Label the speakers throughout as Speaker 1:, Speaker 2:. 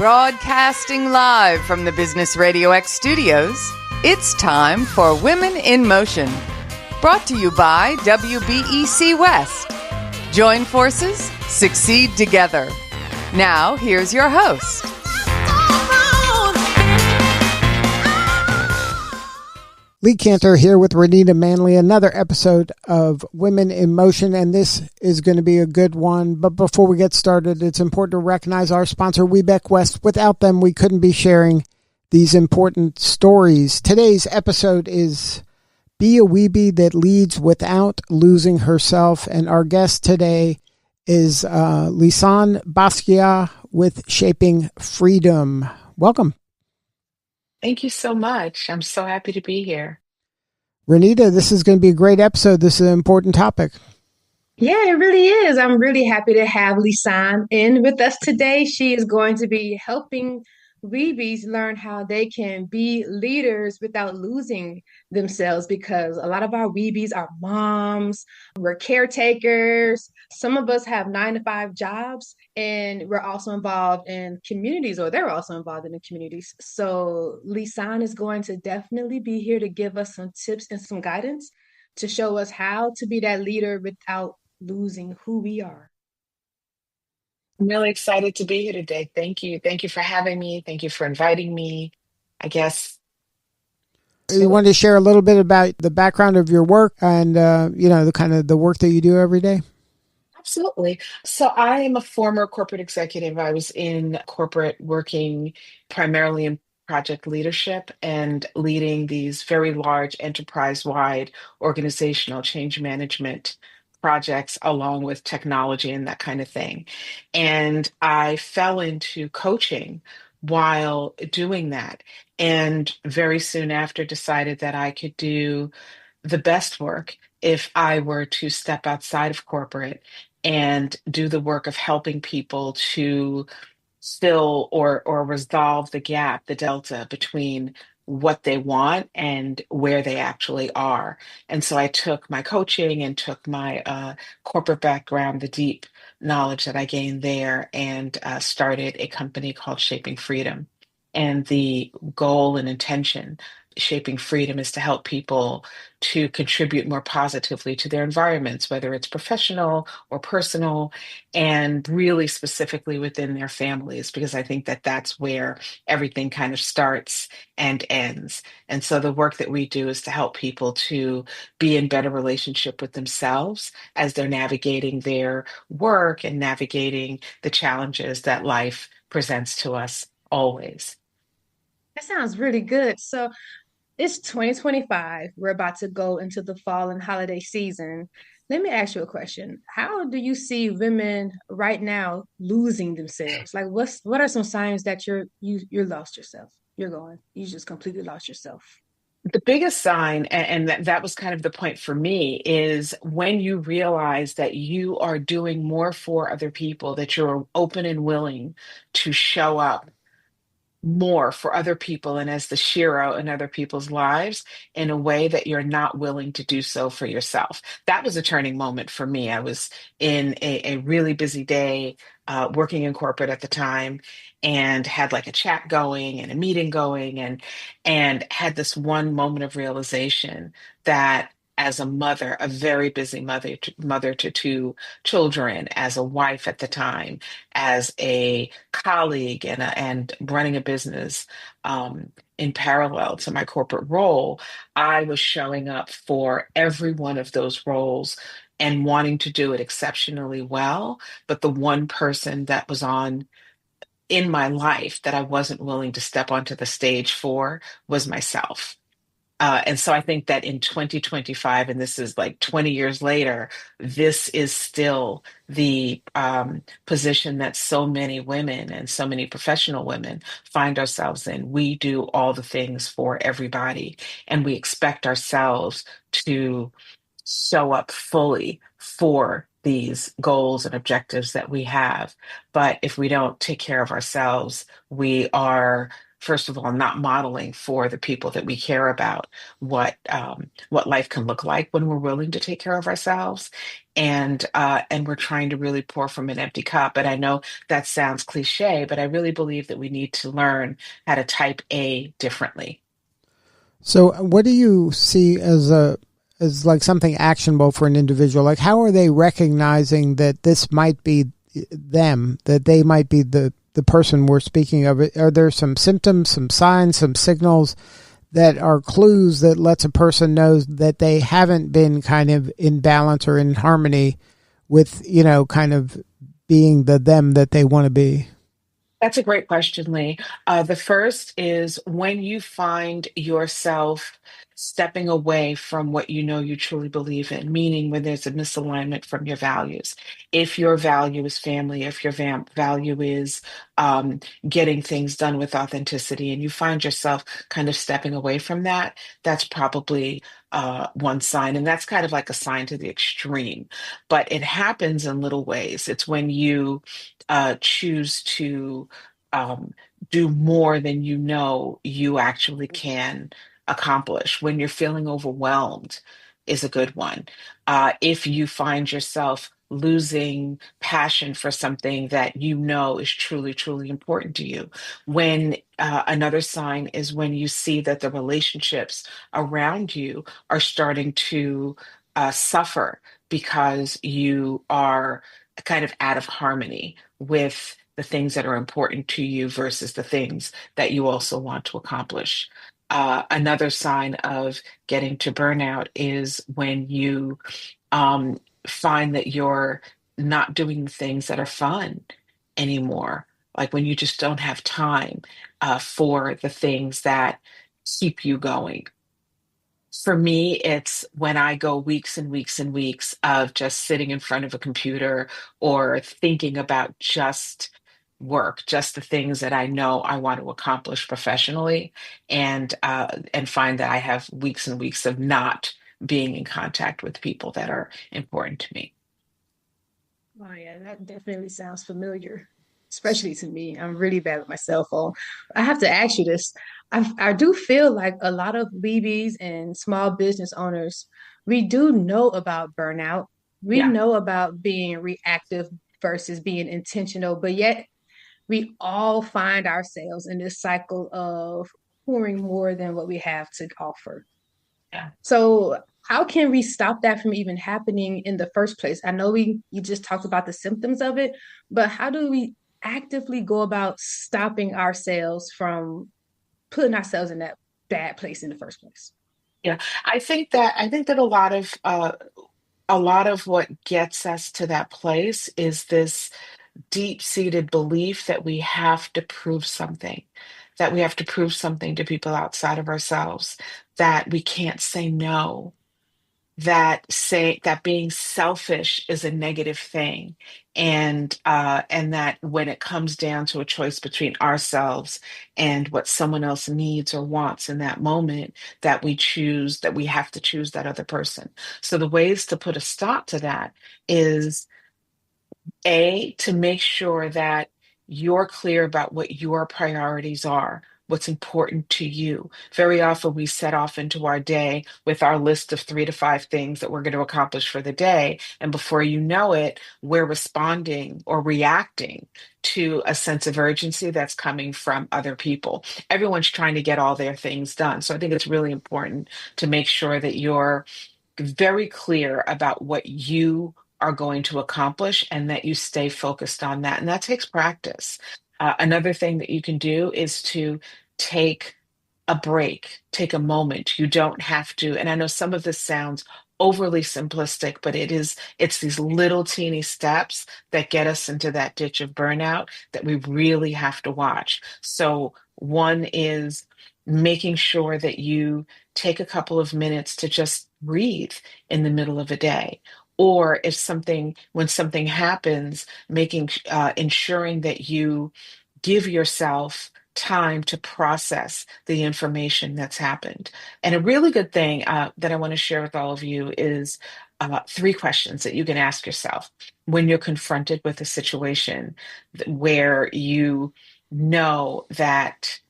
Speaker 1: Broadcasting live from the Business Radio X studios, it's time for Women in Motion. Brought to you by WBEC West. Join forces, succeed together. Now, here's your host.
Speaker 2: Lee Kantor here with Renita Manley, another episode of Women in Motion, and this is going to be a good one. But before we get started, it's important to recognize our sponsor, WBEC West. Without them, we couldn't be sharing these important stories. Today's episode is Be a Weebie That Leads Without Losing Herself, and our guest today is Lisane Basquiat with Shaping Freedom. Welcome.
Speaker 3: Thank you so much. I'm so happy to be here.
Speaker 2: Renita, this is going to be a great episode. This is an important topic.
Speaker 4: Yeah, it really is. I'm really happy to have Lisane in with us today. She is going to be helping weebies learn how they can be leaders without losing themselves, because a lot of our weebies are moms, we're caretakers. Some of us have 9-to-5 jobs, and we're also involved in communities, or they're also involved in the communities. So Lisane is going to definitely be here to give us some tips and some guidance to show us how to be that leader without losing who we are.
Speaker 3: I'm really excited to be here today. Thank you. Thank you for having me. Thank you for inviting me. I guess.
Speaker 2: You wanted to share a little bit about the background of your work and, the kind of the work that you do every day?
Speaker 3: Absolutely. So I am a former corporate executive. I was in corporate working primarily in project leadership and leading these very large enterprise-wide organizational change management projects along with technology and that kind of thing. And I fell into coaching while doing that. And very soon after decided that I could do the best work if I were to step outside of corporate and do the work of helping people to fill or resolve the gap, the delta between what they want and where they actually are. And so I took my coaching and took my corporate background, the deep knowledge that I gained there, and started a company called Shaping Freedom. And the goal and intention, Shaping Freedom, is to help people to contribute more positively to their environments, whether it's professional or personal, and really specifically within their families, because I think that that's where everything kind of starts and ends. And so the work that we do is to help people to be in better relationship with themselves as they're navigating their work and navigating the challenges that life presents to us always.
Speaker 4: That sounds really good. So it's 2025. We're about to go into the fall and holiday season. Let me ask you a question. How do you see women right now losing themselves? Like what are some signs that you're lost yourself? You just completely lost yourself.
Speaker 3: The biggest sign, and that was kind of the point for me, is when you realize that you are doing more for other people, that you're open and willing to show up more for other people and as the shero in other people's lives in a way that you're not willing to do so for yourself. That was a turning moment for me. I was in a really busy day working in corporate at the time, and had like a chat going and a meeting going, and had this one moment of realization that as a mother, a very busy mother to two children, as a wife at the time, as a colleague, and running a business in parallel to my corporate role, I was showing up for every one of those roles and wanting to do it exceptionally well. But the one person that was on in my life that I wasn't willing to step onto the stage for was myself. And so I think that in 2025, and this is like 20 years later, this is still the position that so many women and so many professional women find ourselves in. We do all the things for everybody, and we expect ourselves to show up fully for these goals and objectives that we have. But if we don't take care of ourselves, we are first of all, not modeling for the people that we care about what life can look like when we're willing to take care of ourselves, and we're trying to really pour from an empty cup. And I know that sounds cliche, but I really believe that we need to learn how to type A differently.
Speaker 2: So what do you see as like something actionable for an individual? Like, how are they recognizing that this might be them, that they might be the person we're speaking of? Are there some symptoms, some signs, some signals that are clues that lets a person know that they haven't been kind of in balance or in harmony with, kind of being the them that they want to be?
Speaker 3: That's a great question, Lee. The first is when you find yourself stepping away from what you know you truly believe in, meaning when there's a misalignment from your values. If your value is family, if your value is um, getting things done with authenticity, and you find yourself kind of stepping away from that, that's probably one sign. And that's kind of like a sign to the extreme. But it happens in little ways. It's when you choose to um, do more than you know you actually can accomplish. When you're feeling overwhelmed, is a good one. If you find yourself losing passion for something that you know is truly, truly important to you. When another sign is when you see that the relationships around you are starting to suffer because you are kind of out of harmony with the things that are important to you versus the things that you also want to accomplish. Another sign of getting to burnout is when you um, find that you're not doing the things that are fun anymore, like when you just don't have time for the things that keep you going. For me, it's when I go weeks and weeks and weeks of just sitting in front of a computer or thinking about just work, just the things that I know I want to accomplish professionally, and find that I have weeks and weeks of not being in contact with people that are important to me.
Speaker 4: Oh yeah, that definitely sounds familiar, especially to me. I'm really bad with my cell phone. I have to ask you this. I do feel like a lot of BBs and small business owners, we do know about burnout. We
Speaker 3: Yeah.
Speaker 4: know about being reactive versus being intentional, but yet we all find ourselves in this cycle of pouring more than what we have to offer.
Speaker 3: Yeah.
Speaker 4: So how can we stop that from even happening in the first place? I know we you just talked about the symptoms of it, but how do we actively go about stopping ourselves from putting ourselves in that bad place in the first place?
Speaker 3: Yeah. I think that a lot of what gets us to that place is this deep-seated belief that we have to prove something, that we have to prove something to people outside of ourselves, that we can't say no, that being selfish is a negative thing, and that when it comes down to a choice between ourselves and what someone else needs or wants in that moment, that we have to choose that other person. So the ways to put a stop to that is to make sure that you're clear about what your priorities are, what's important to you. Very often we set off into our day with our list of 3 to 5 things that we're going to accomplish for the day. And before you know it, we're responding or reacting to a sense of urgency that's coming from other people. Everyone's trying to get all their things done. So I think it's really important to make sure that you're very clear about what you are going to accomplish and that you stay focused on that. And that takes practice. Another thing that you can do is to take a break, take a moment. You don't have to, and I know some of this sounds overly simplistic, but it's these little teeny steps that get us into that ditch of burnout that we really have to watch. So one is making sure that you take a couple of minutes to just breathe in the middle of a day. Or if something, when something happens, ensuring that you give yourself time to process the information that's happened. And a really good thing that I want to share with all of you is 3 questions that you can ask yourself when you're confronted with a situation where you know that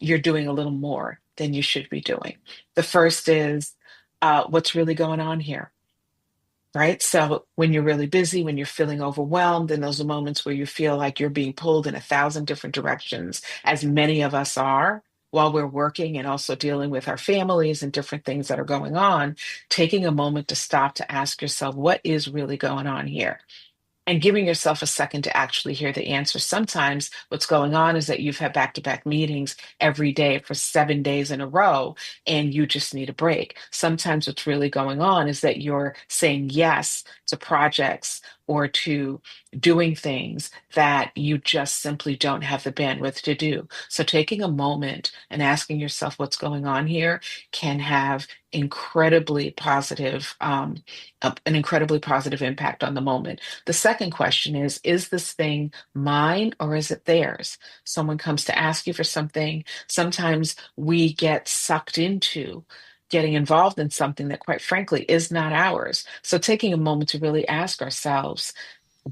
Speaker 3: you're doing a little more than you should be doing. The first is what's really going on here, right? So when you're really busy, when you're feeling overwhelmed, and those are moments where you feel like you're being pulled in a thousand different directions, as many of us are while we're working and also dealing with our families and different things that are going on, taking a moment to stop to ask yourself, what is really going on here? And giving yourself a second to actually hear the answer. Sometimes what's going on is that you've had back to back meetings every day for 7 days in a row, and you just need a break. Sometimes what's really going on is that you're saying yes to projects or to doing things that you just simply don't have the bandwidth to do. So taking a moment and asking yourself what's going on here can have incredibly positive, an incredibly positive impact on the moment. The second question is this thing mine or is it theirs? Someone comes to ask you for something. Sometimes we get sucked into getting involved in something that, quite frankly, is not ours. So taking a moment to really ask ourselves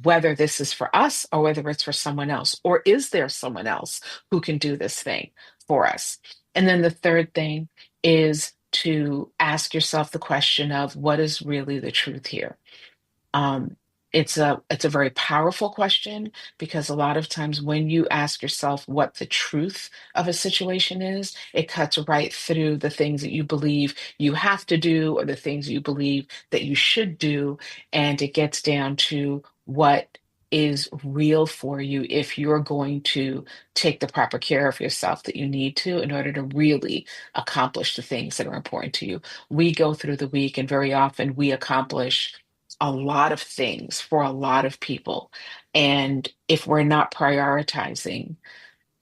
Speaker 3: whether this is for us or whether it's for someone else, or is there someone else who can do this thing for us? And then the third thing is to ask yourself the question of what is really the truth here? Um, it's a very powerful question because a lot of times when you ask yourself what the truth of a situation is, it cuts right through the things that you believe you have to do or the things you believe that you should do, and it gets down to what is real for you if you're going to take the proper care of yourself that you need to in order to really accomplish the things that are important to you. We go through the week and very often we accomplish a lot of things for a lot of people. And if we're not prioritizing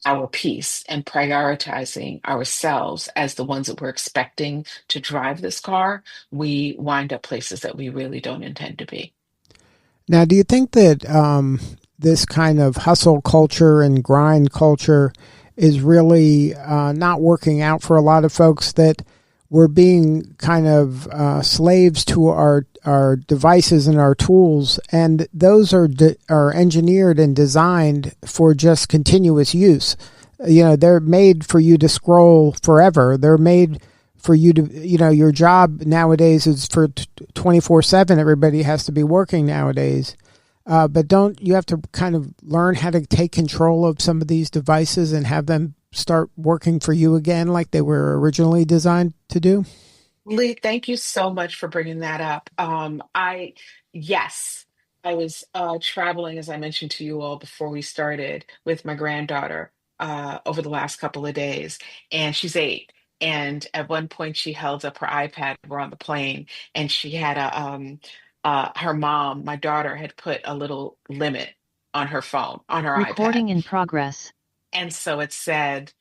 Speaker 3: our peace and prioritizing ourselves as the ones that we're expecting to drive this car, we wind up places that we really don't intend to be.
Speaker 2: Now, do you think that this kind of hustle culture and grind culture is really not working out for a lot of folks, that we're being kind of slaves to our devices and our tools, and those are engineered and designed for just continuous use? You know, they're made for you to scroll forever. They're made for you to, your job nowadays is for 24/7. Everybody has to be working nowadays. But don't you have to kind of learn how to take control of some of these devices and have them start working for you again like they were originally designed to do?
Speaker 3: Lee, thank you so much for bringing that up. Yes, I was traveling, as I mentioned to you all before we started, with my granddaughter over the last couple of days, and she's 8. And at one point, she held up her iPad. We're on the plane, and she had her mom, my daughter, had put a little limit on her phone, on her iPad,
Speaker 5: Recording in progress.
Speaker 3: and so it said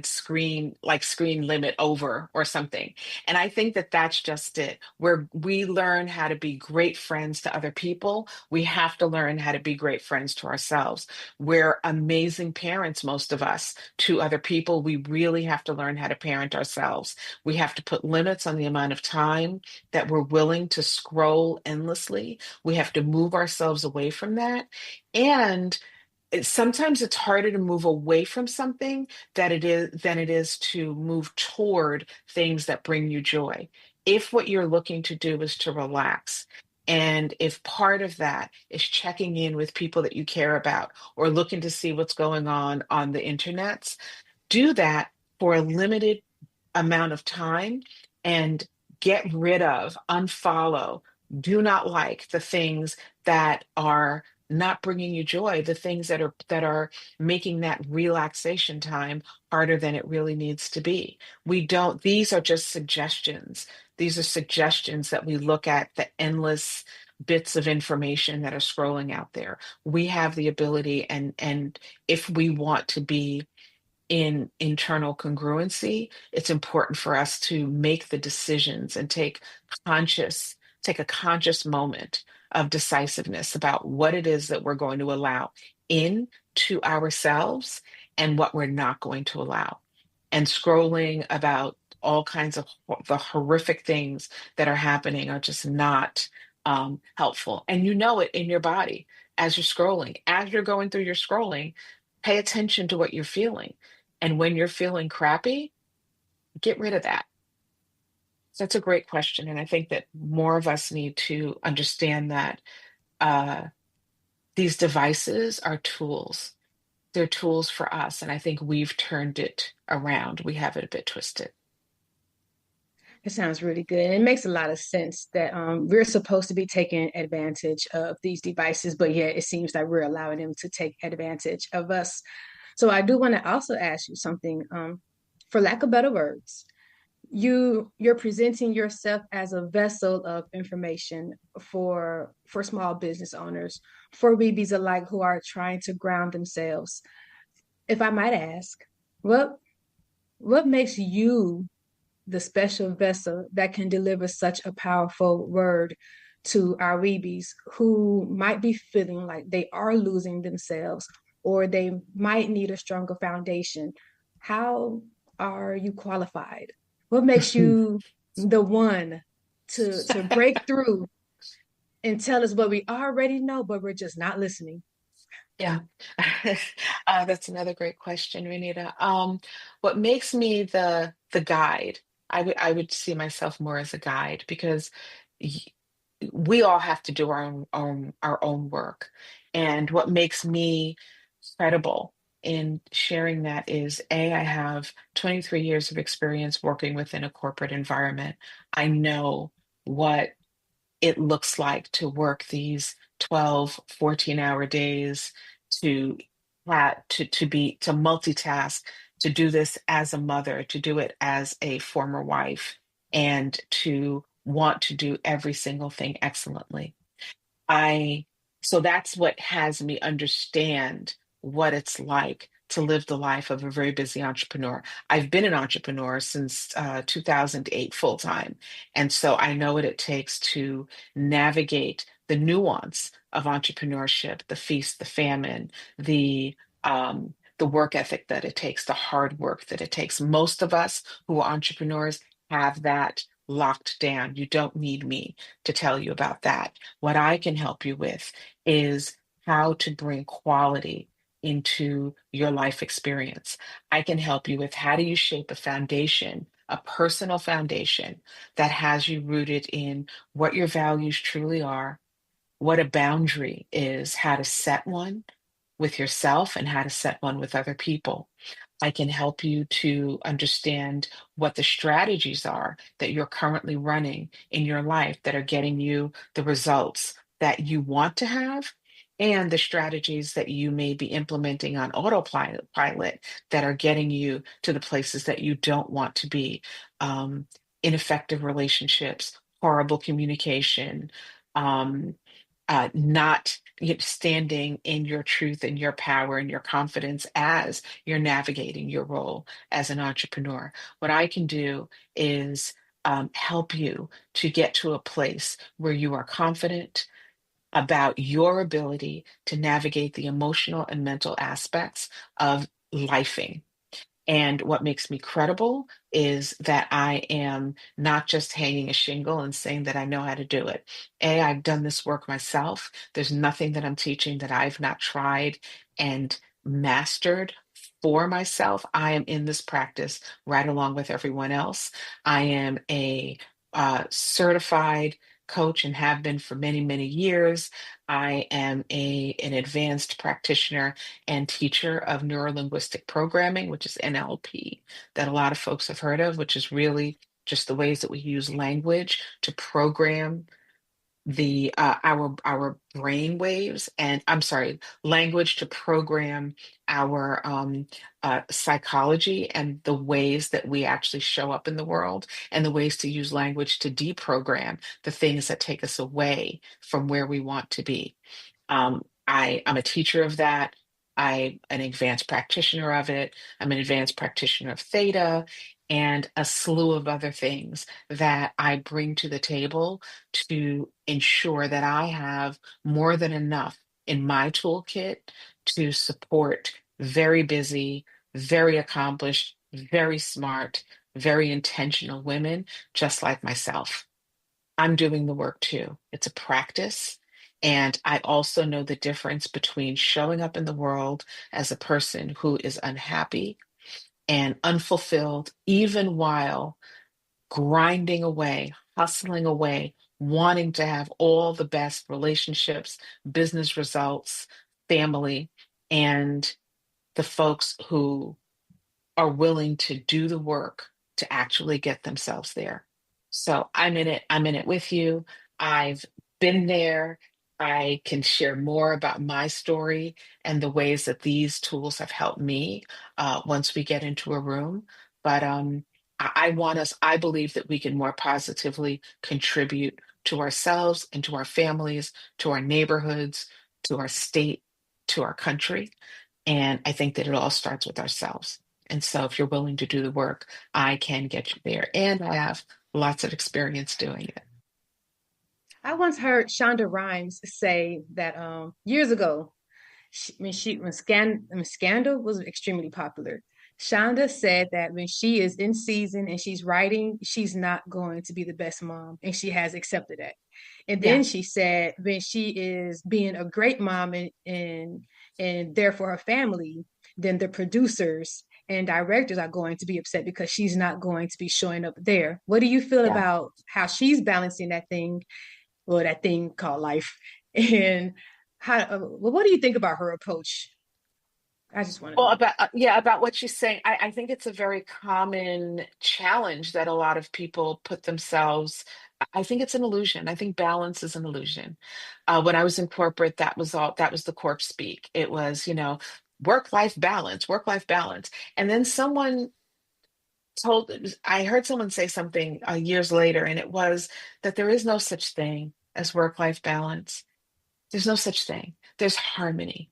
Speaker 3: screen limit over or something. And I think that that's just it. Where we learn how to be great friends to other people, we have to learn how to be great friends to ourselves. We're amazing parents, most of us, to other people. We really have to learn how to parent ourselves. We have to put limits on the amount of time that we're willing to scroll endlessly. We have to move ourselves away from that. And sometimes it's harder to move away from something that it is than it is to move toward things that bring you joy. If what you're looking to do is to relax, and if part of that is checking in with people that you care about or looking to see what's going on the internets, do that for a limited amount of time and get rid of, unfollow, do not like the things that are not bringing you joy, the things that are making that relaxation time harder than it really needs to be. We don't, these are just suggestions. These are suggestions that we look at the endless bits of information that are scrolling out there. We have the ability, and if we want to be in internal congruency, it's important for us to make the decisions and conscious, take a conscious moment of decisiveness about what it is that we're going to allow into ourselves and what we're not going to allow. And scrolling about all kinds of the horrific things that are happening are just not helpful. And you know it in your body as you're scrolling, as you're going through your scrolling, pay attention to what you're feeling. And when you're feeling crappy, get rid of that. So that's a great question. And I think that more of us need to understand that uh, these devices are tools. They're tools for us. And I think we've turned it around. We have it a bit twisted.
Speaker 4: It sounds really good. And it makes a lot of sense that we're supposed to be taking advantage of these devices, but yet it seems like we're allowing them to take advantage of us. So I do want to also ask you something, for lack of better words. You're presenting yourself as a vessel of information for small business owners, for weebies alike who are trying to ground themselves. If I might ask, what what makes you the special vessel that can deliver such a powerful word to our weebies who might be feeling like they are losing themselves or they might need a stronger foundation? How are you qualified? What makes you the one to break through and tell us what we already know, but we're just not listening?
Speaker 3: Yeah, that's another great question, Renita. What makes me the guide? I would see myself more as a guide because y we all have to do our own work, and what makes me credible in sharing that is I have 23 years of experience working within a corporate environment. I know what it looks like to work these 12, 14-hour days, to to multitask, to do this as a mother, to do it as a former wife, and to want to do every single thing excellently. I So that's what has me understand what it's like to live the life of a very busy entrepreneur. I've been an entrepreneur since 2008 full time. And so I know what it takes to navigate the nuance of entrepreneurship, the feast, the famine, the work ethic that it takes, the hard work that it takes. Most of us who are entrepreneurs have that locked down. You don't need me to tell you about that. What I can help you with is how to bring quality into your life experience. I can help you with how do you shape a foundation, a personal foundation that has you rooted in what your values truly are, what a boundary is, how to set one with yourself and how to set one with other people. I can help you to understand what the strategies are that you're currently running in your life that are getting you the results that you want to have, and the strategies that you may be implementing on autopilot that are getting you to the places that you don't want to be. Um, Ineffective relationships, horrible communication, um, not standing in your truth and your power and your confidence as you're navigating your role as an entrepreneur. What I can do is help you to get to a place where you are confident about your ability to navigate the emotional and mental aspects of lifing. And what makes me credible is that I am not just hanging a shingle and saying that I know how to do it. I've done this work myself. There's nothing that I'm teaching that I've not tried and mastered for myself. I am in this practice right along with everyone else. I am a certified coach and have been for many, many years. I am an advanced practitioner and teacher of neurolinguistic programming, which is NLP, that a lot of folks have heard of, which is really just the ways that we use language to program the our brain waves, and I'm sorry, language to program our psychology and the ways that we actually show up in the world, and the ways to use language to deprogram the things that take us away from where we want to be. I'm a teacher of that. I'm an advanced practitioner of it. I'm an advanced practitioner of theta and a slew of other things that I bring to the table to ensure that I have more than enough in my toolkit to support very busy, very accomplished, very smart, very intentional women just like myself. I'm doing the work too. It's a practice, And I also know the difference between showing up in the world as a person who is unhappy and unfulfilled, even while grinding away, hustling away, wanting to have all the best relationships, business results, family, and the folks who are willing to do the work to actually get themselves there. So I'm in it. I'm in it with you. I've been there. I can share more about my story and the ways that these tools have helped me once we get into a room. But I want us, I believe that we can more positively contribute to ourselves and to our families, to our neighborhoods, to our state, to our country. And I think that it all starts with ourselves. And so if you're willing to do the work, I can get you there. And I have lots of experience doing it.
Speaker 4: I once heard Shonda Rhimes say that years ago, when Scandal was extremely popular, Shonda said that when she is in season and she's writing, she's not going to be the best mom, and she has accepted that. And
Speaker 3: Yeah,
Speaker 4: then she said when she is being a great mom and there for her family, then the producers and directors are going to be upset because she's not going to be showing up there. What do you feel
Speaker 3: yeah.
Speaker 4: about how she's balancing that thing called life? And well, what do you think about her approach? I just want to
Speaker 3: Well,
Speaker 4: know.
Speaker 3: about what she's saying, I think it's a very common challenge that a lot of people put themselves. I think it's an illusion. I think balance is an illusion. When I was in corporate, that was the corp speak. It was, work life balance. And then told, I heard someone say something years later, and it was that there is no such thing as work life balance. There's no such thing. There's harmony,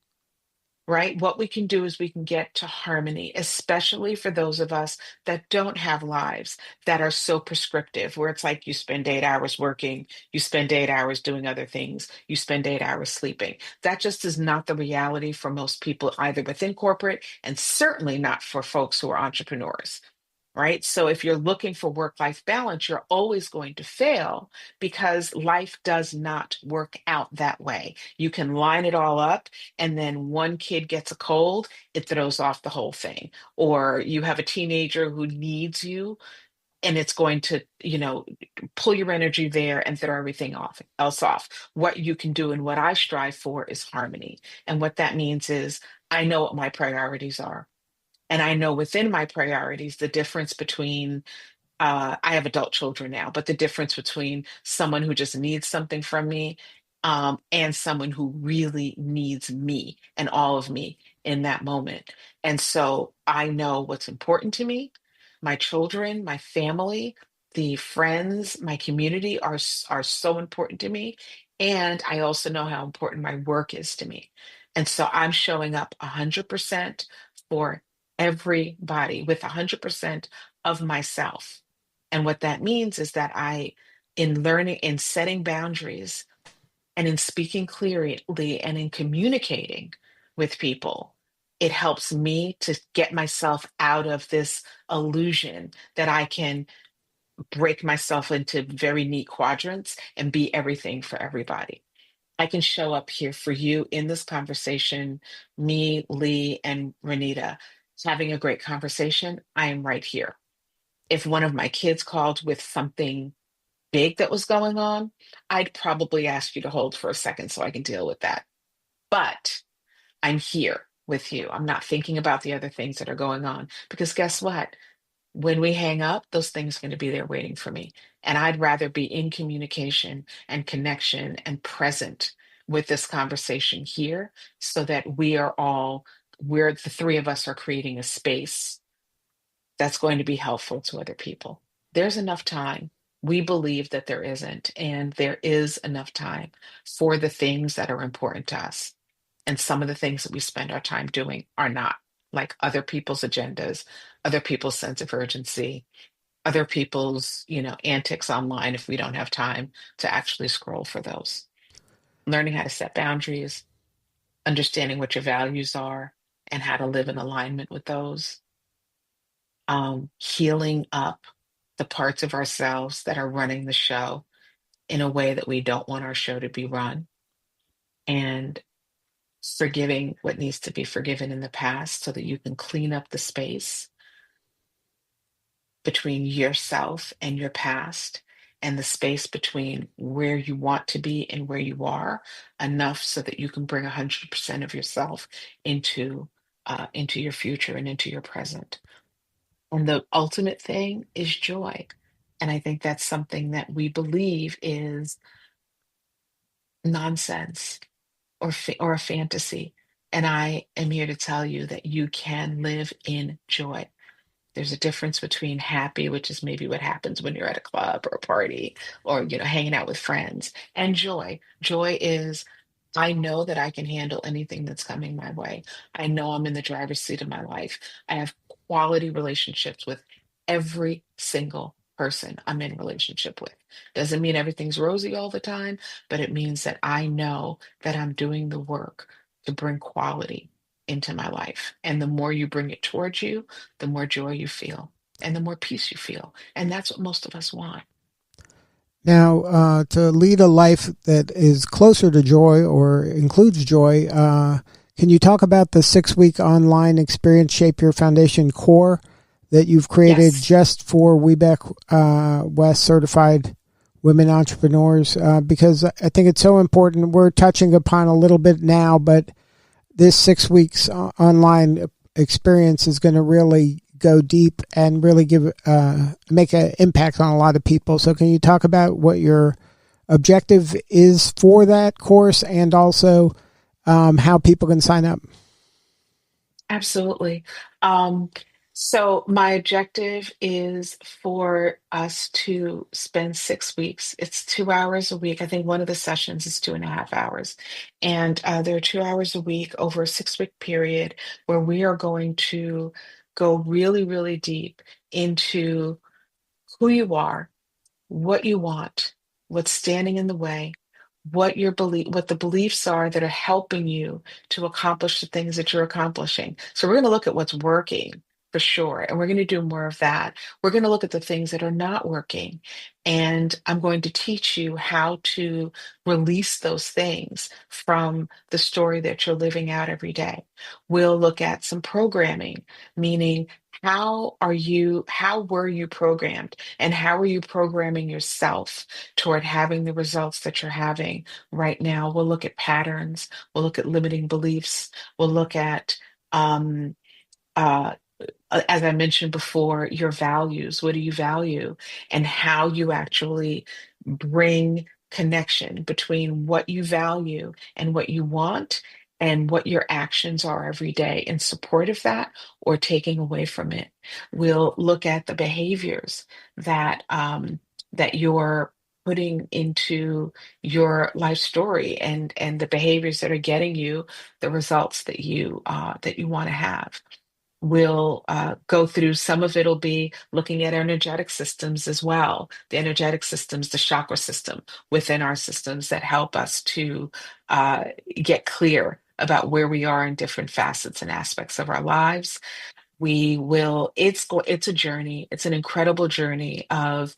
Speaker 3: right? What we can do is we can get to harmony, especially for those of us that don't have lives that are so prescriptive, where it's like you spend 8 hours working, you spend 8 hours doing other things, you spend 8 hours sleeping. That just is not the reality for most people, either within corporate and certainly not for folks who are entrepreneurs. Right. So if you're looking for work-life balance, you're always going to fail because life does not work out that way. You can line it all up, and then one kid gets a cold, it throws off the whole thing. Or you have a teenager who needs you, and it's going to, pull your energy there and throw everything else off. What you can do and what I strive for is harmony. And what that means is I know what my priorities are. And I know within my priorities the difference between I have adult children now, but the difference between someone who just needs something from me and someone who really needs me and all of me in that moment. And so I know what's important to me. My children, my family, the friends, my community are so important to me. And I also know how important my work is to me. And so I'm showing up 100% for everybody with 100% of myself. And what that means is that in learning, in setting boundaries, and in speaking clearly and in communicating with people, it helps me to get myself out of this illusion that I can break myself into very neat quadrants and be everything for everybody. I can show up here for you in this conversation, me, Lee, and Renita, having a great conversation. I am right here. If one of my kids called with something big that was going on, I'd probably ask you to hold for a second so I can deal with that. But I'm here with you. I'm not thinking about the other things that are going on because guess what? When we hang up, those things are going to be there waiting for me. And I'd rather be in communication and connection and present with this conversation here so that we're the three of us are creating a space that's going to be helpful to other people. There's enough time. We believe that there isn't, and there is enough time for the things that are important to us. And some of the things that we spend our time doing are not, like other people's agendas, other people's sense of urgency, other people's, antics online if we don't have time to actually scroll for those. Learning how to set boundaries, understanding what your values are, and how to live in alignment with those, healing up the parts of ourselves that are running the show in a way that we don't want our show to be run. and forgiving what needs to be forgiven in the past so that you can clean up the space between yourself and your past and the space between where you want to be and where you are, enough so that you can bring 100% of yourself into your future and into your present. And the ultimate thing is joy. And I think that's something that we believe is nonsense or a fantasy. And I am here to tell you that you can live in joy. There's a difference between happy, which is maybe what happens when you're at a club or a party or, hanging out with friends, and joy. Joy is, I know that I can handle anything that's coming my way. I know I'm in the driver's seat of my life. I have quality relationships with every single person I'm in relationship with. Doesn't mean everything's rosy all the time, but it means that I know that I'm doing the work to bring quality into my life. And the more you bring it towards you, the more joy you feel and the more peace you feel. And that's what most of us want.
Speaker 2: Now, to lead a life that is closer to joy or includes joy, can you talk about the 6-week online experience, Shape Your Foundation Core, that you've created
Speaker 3: Yes.
Speaker 2: just for WBEC West certified women entrepreneurs? Because I think it's so important. We're touching upon a little bit now, but this 6 weeks online experience is going to really go deep and really make an impact on a lot of people. So can you talk about what your objective is for that course and also how people can sign up?
Speaker 3: Absolutely. Um, so my objective is for us to spend 6 weeks. It's 2 hours a week. I think one of the sessions is 2.5 hours. And there are 2 hours a week over a 6-week period where we are going to go really, really deep into who you are, what you want, what's standing in the way, what the beliefs are that are helping you to accomplish the things that you're accomplishing. So we're going to look at what's working for sure, and we're going to do more of that. We're going to look at the things that are not working, and I'm going to teach you how to release those things from the story that you're living out every day. We'll look at some programming, meaning how were you programmed, and how are you programming yourself toward having the results that you're having right now? We'll look at patterns, we'll look at limiting beliefs, we'll look at um, uh, as I mentioned before, your values. What do you value? And how you actually bring connection between what you value and what you want, and what your actions are every day in support of that or taking away from it. We'll look at the behaviors that you're putting into your life story, and the behaviors that are getting you the results that you want to have. We'll go through, some of it'll be looking at energetic systems as well. The energetic systems, the chakra system within our systems that help us to uh, get clear about where we are in different facets and aspects of our lives. It's a journey. It's an incredible journey of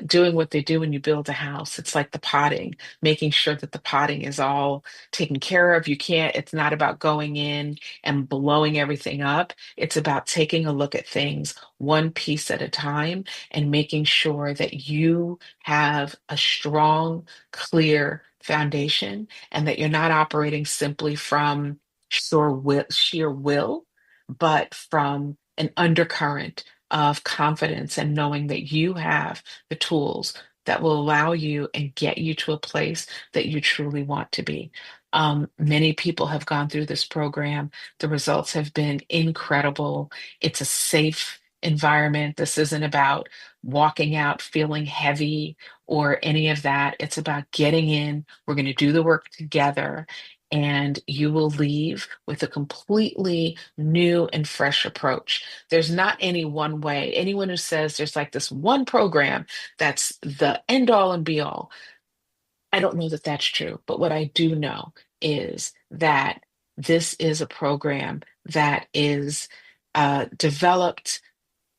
Speaker 3: doing what they do when you build a house. It's like the potting, making sure that the potting is all taken care of. It's not about going in and blowing everything up. It's about taking a look at things one piece at a time and making sure that you have a strong, clear foundation, and that you're not operating simply from sheer will, but from an undercurrent of confidence and knowing that you have the tools that will allow you and get you to a place that you truly want to be. Many people have gone through this program. The results have been incredible. It's a safe environment. This isn't about walking out feeling heavy or any of that. It's about getting in. We're going to do the work together, and you will leave with a completely new and fresh approach. There's not any one way. Anyone who says there's like this one program that's the end all and be all, I don't know that that's true. But what I do know is that this is a program that is developed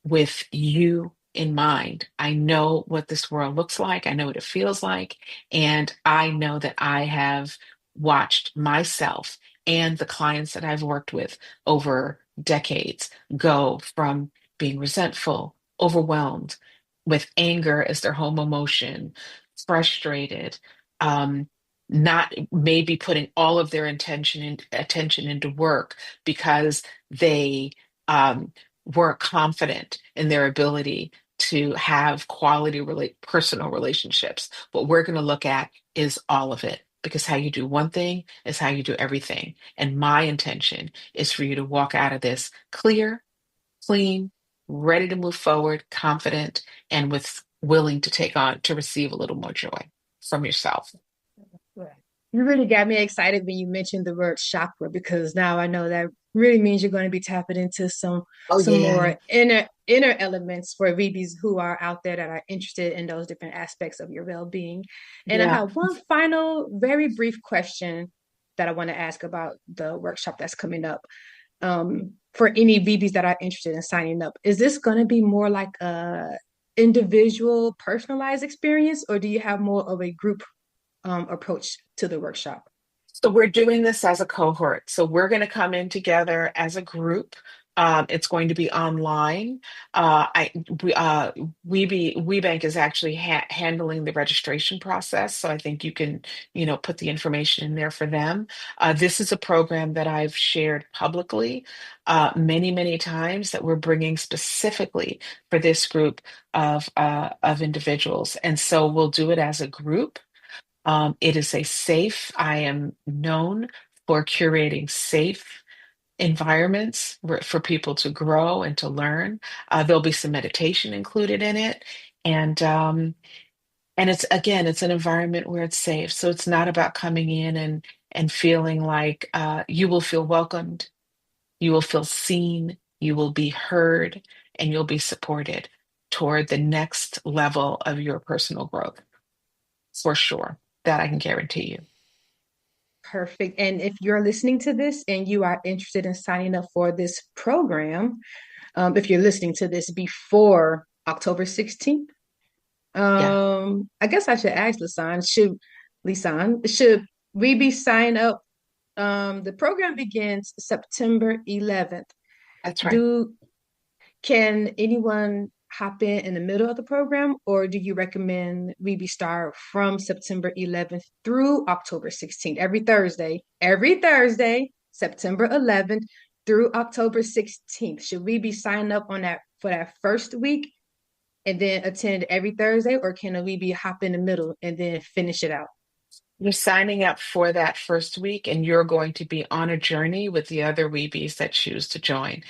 Speaker 3: with you in mind. I know what this world looks like. I know what it feels like. And I know that I have watched myself and the clients that I've worked with over decades go from being resentful, overwhelmed, with anger as their home emotion, frustrated, um, not maybe putting all of their attention into work because they weren't confident in their ability to have quality personal relationships. What we're going to look at is all of it, because how you do one thing is how you do everything. And my intention is for you to walk out of this clear, clean, ready to move forward, confident, and with willing to take on to receive a little more joy from yourself.
Speaker 4: Right. You really got me excited when you mentioned the word chakra, because now I know that really means you're going to be tapping into
Speaker 3: Oh
Speaker 4: some
Speaker 3: yeah.
Speaker 4: more inner elements for VBs who are out there that are interested in those different aspects of your well-being. And I
Speaker 3: Yeah.
Speaker 4: have one final, very brief question that I want to ask about the workshop that's coming up. For any VBs that are interested in signing up, is this going to be more like a individual, personalized experience, or do you have more of a group approach to the workshop?
Speaker 3: So we're doing this as a cohort. So we're going to come in together as a group. It's going to be online. WeBank is actually handling the registration process. So I think you can, put the information in there for them. This is a program that I've shared publicly many, many times that we're bringing specifically for this group of individuals. And so we'll do it as a group. It is I am known for curating safe environments for people to grow and to learn. There'll be some meditation included in it. And it's an environment where it's safe. So it's not about coming in and feeling like you will feel welcomed, you will feel seen, you will be heard, and you'll be supported toward the next level of your personal growth, for sure. That I can guarantee you.
Speaker 4: Perfect. And if you're listening to this and you are interested in signing up for this program, if you're listening to this before October 16th,
Speaker 3: Yeah,
Speaker 4: I guess I should ask Lisane, should we be signing up? The program begins September 11th.
Speaker 3: that's right.
Speaker 4: Do Can anyone hop in the middle of the program, or do you recommend we be start from September 11th through October 16th, every Thursday, September 11th through October 16th? Should we be signing up on that for that first week and then attend every Thursday, or can we be hop in the middle and then finish it out?
Speaker 3: You're signing up for that first week, and you're going to be on a journey with the other Weebies that choose to join.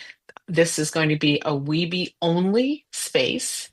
Speaker 3: This is going to be a Weebie only space.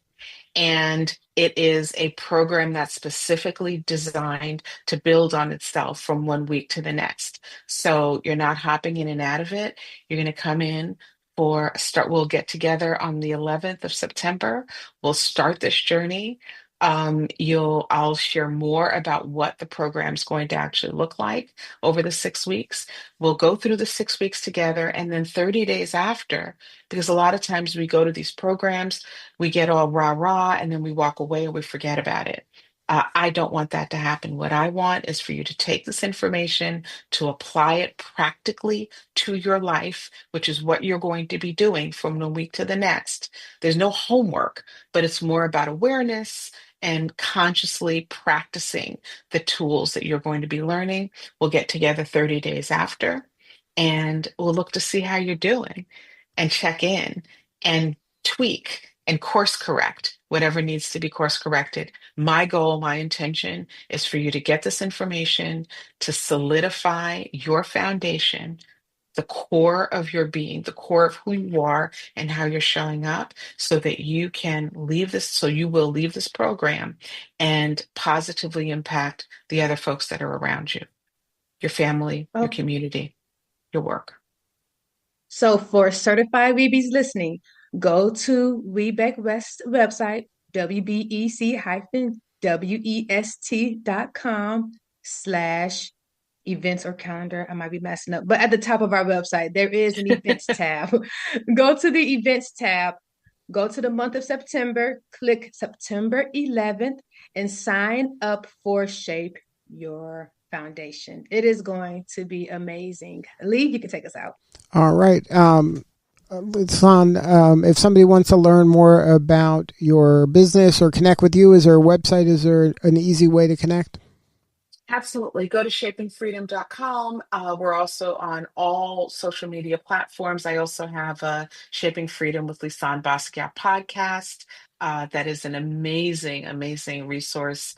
Speaker 3: And it is a program that's specifically designed to build on itself from one week to the next. So you're not hopping in and out of it. You're going to come in for a start. We'll get together on the 11th of September. We'll start this journey. I'll share more about what the program's going to actually look like over the 6 weeks. We'll go through the 6 weeks together, and then 30 days after, because a lot of times we go to these programs, we get all rah rah, and then we walk away and we forget about it. I don't want that to happen. What I want is for you to take this information, to apply it practically to your life, which is what you're going to be doing from one week to the next. There's no homework, but it's more about awareness and consciously practicing the tools that you're going to be learning. We'll get together 30 days after, and we'll look to see how you're doing and check in and tweak and course correct whatever needs to be course corrected. My goal, my intention is for you to get this information to solidify your foundation, the core of your being, the core of who you are and how you're showing up, so that you will leave this program and positively impact the other folks that are around you, your family, your
Speaker 4: Oh,
Speaker 3: community, your work.
Speaker 4: so for certified Weebies listening, go to Webeck West website, WBEC-west.com/events or calendar. I might be messing up, but at the top of our website, there is an events tab. Go to the events tab, go to the month of September, click September 11th, and sign up for Shape Your foundation. It is going to be amazing. Lee, you can take us out.
Speaker 2: All right. Lisane, if somebody wants to learn more about your business or connect with you, is there a website? Is there an easy way to connect?
Speaker 3: Absolutely. Go to shapingfreedom.com. We're also on all social media platforms. I also have a Shaping Freedom with Lisane Basquiat podcast. That is an amazing, amazing resource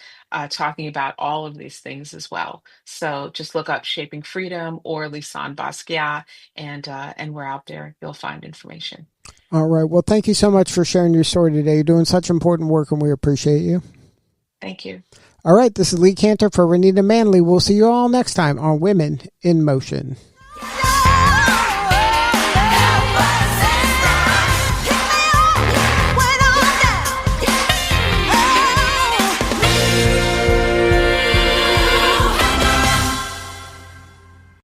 Speaker 3: talking about all of these things as well. So just look up Shaping Freedom or Lisane Basquiat, and we're out there. You'll find information.
Speaker 2: All right. Well, thank you so much for sharing your story today. You're doing such important work, and we appreciate you.
Speaker 3: Thank you.
Speaker 2: All right. This is Lee Kantor for Renita Manley. We'll see you all next time on Women in Motion.